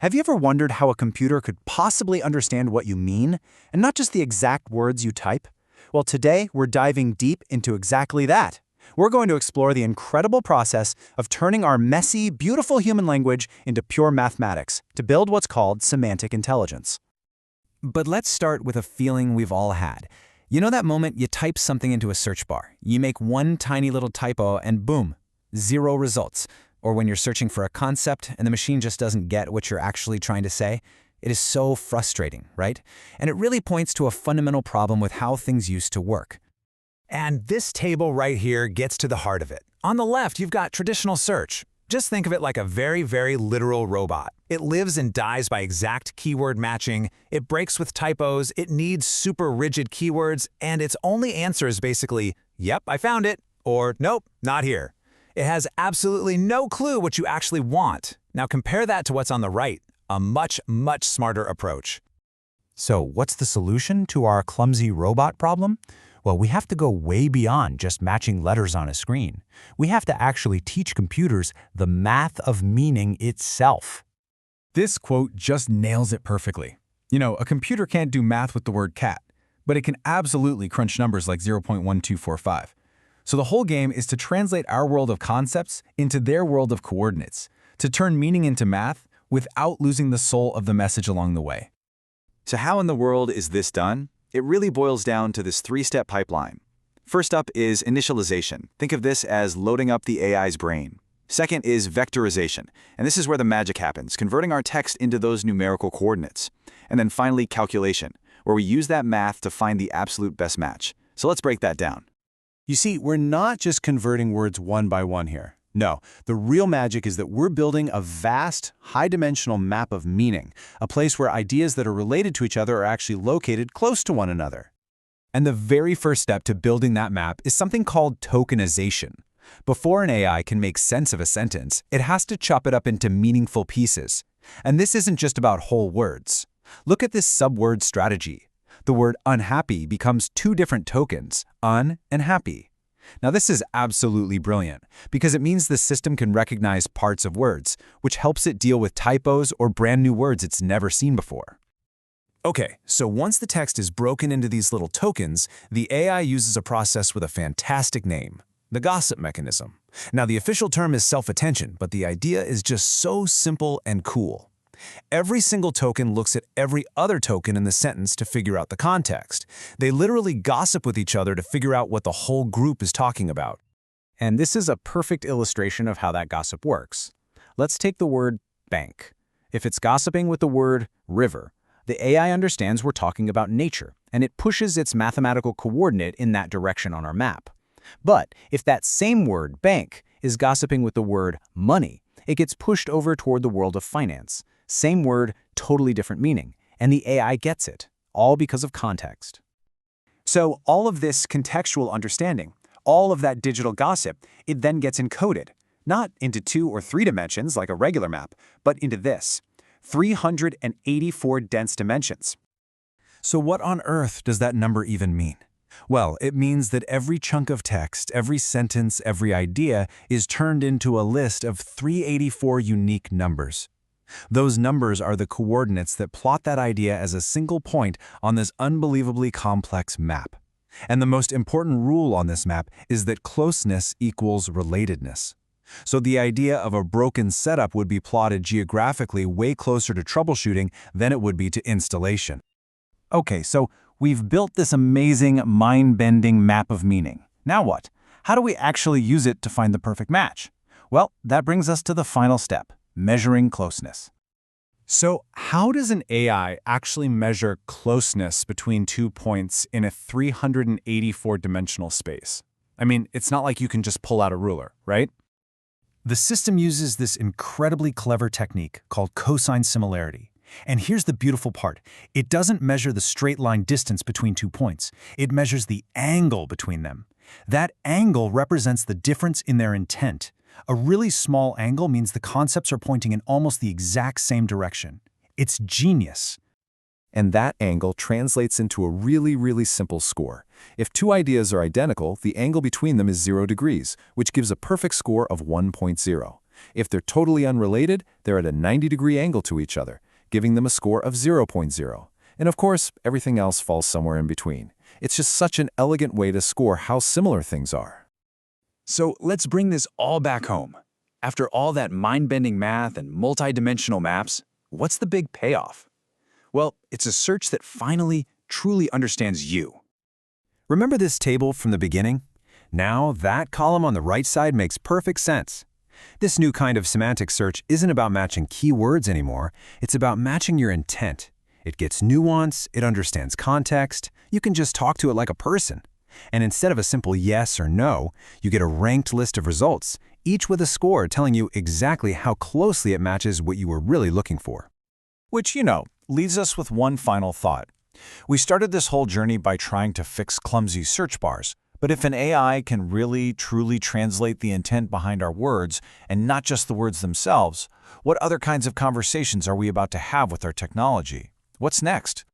Have you ever wondered how a computer could possibly understand what you mean, and not just the exact words you type? Well, today we're diving deep into exactly that. We're going to explore the incredible process of turning our messy, beautiful human language into pure mathematics to build what's called semantic intelligence. But let's start with a feeling we've all had. You know that moment you type something into a search bar, you make one tiny little typo and boom, 0 results. Or when you're searching for a concept and the machine just doesn't get what you're actually trying to say. It is so frustrating, right? And it really points to a fundamental problem with how things used to work. And this table right here gets to the heart of it. On the left, you've got traditional search. Just think of it like a very, very literal robot. It lives and dies by exact keyword matching, it breaks with typos, it needs super rigid keywords, and its only answer is basically, yep, I found it, or nope, not here. It has absolutely no clue what you actually want. Now compare that to what's on the right, a much, much smarter approach. So what's the solution to our clumsy robot problem? Well, we have to go way beyond just matching letters on a screen. We have to actually teach computers the math of meaning itself. This quote just nails it perfectly. You know, a computer can't do math with the word cat, but it can absolutely crunch numbers like 0.1245. So the whole game is to translate our world of concepts into their world of coordinates, to turn meaning into math without losing the soul of the message along the way. So how in the world is this done? It really boils down to this 3-step pipeline. First up is initialization. Think of this as loading up the AI's brain. Second is vectorization, and this is where the magic happens, converting our text into those numerical coordinates. And then finally, calculation, where we use that math to find the absolute best match. So let's break that down. You see, we're not just converting words one by one here. No, the real magic is that we're building a vast, high-dimensional map of meaning, a place where ideas that are related to each other are actually located close to one another. And the very first step to building that map is something called tokenization. Before an AI can make sense of a sentence, it has to chop it up into meaningful pieces. And this isn't just about whole words. Look at this subword strategy. The word unhappy becomes 2 different tokens, un and happy. Now this is absolutely brilliant because it means the system can recognize parts of words, which helps it deal with typos or brand new words it's never seen before. Okay, so once the text is broken into these little tokens, the AI uses a process with a fantastic name, the gossip mechanism. Now the official term is self-attention, but the idea is just so simple and cool. Every single token looks at every other token in the sentence to figure out the context. They literally gossip with each other to figure out what the whole group is talking about. And this is a perfect illustration of how that gossip works. Let's take the word bank. If it's gossiping with the word river, the AI understands we're talking about nature, and it pushes its mathematical coordinate in that direction on our map. But if that same word, bank, is gossiping with the word money, it gets pushed over toward the world of finance. Same word, totally different meaning, and the AI gets it, all because of context. So all of this contextual understanding, all of that digital gossip, it then gets encoded, not into 2 or 3 dimensions like a regular map, but into this, 384 dense dimensions. So what on earth does that number even mean? Well, it means that every chunk of text, every sentence, every idea is turned into a list of 384 unique numbers. Those numbers are the coordinates that plot that idea as a single point on this unbelievably complex map. And the most important rule on this map is that closeness equals relatedness. So the idea of a broken setup would be plotted geographically way closer to troubleshooting than it would be to installation. Okay, so we've built this amazing, mind-bending map of meaning. Now what? How do we actually use it to find the perfect match? Well, that brings us to the final step, measuring closeness. So how does an AI actually measure closeness between 2 points in a 384-dimensional space? I mean, it's not like you can just pull out a ruler, right? The system uses this incredibly clever technique called cosine similarity. And here's the beautiful part. It doesn't measure the straight line distance between 2 points. It measures the angle between them. That angle represents the difference in their intent. A really small angle means the concepts are pointing in almost the exact same direction. It's genius. And that angle translates into a really simple score. If 2 ideas are identical, the angle between them is 0 degrees, which gives a perfect score of 1.0. If they're totally unrelated, they're at a 90-degree angle to each other, giving them a score of 0.0. And of course, everything else falls somewhere in between. It's just such an elegant way to score how similar things are. So let's bring this all back home. After all that mind-bending math and multi-dimensional maps, what's the big payoff? Well, it's a search that finally, truly understands you. Remember this table from the beginning? Now, that column on the right side makes perfect sense. This new kind of semantic search isn't about matching keywords anymore, it's about matching your intent. It gets nuance, it understands context, you can just talk to it like a person. And instead of a simple yes or no, you get a ranked list of results, each with a score telling you exactly how closely it matches what you were really looking for. Which, leaves us with one final thought. We started this whole journey by trying to fix clumsy search bars, but if an AI can really, truly translate the intent behind our words, and not just the words themselves, what other kinds of conversations are we about to have with our technology? What's next?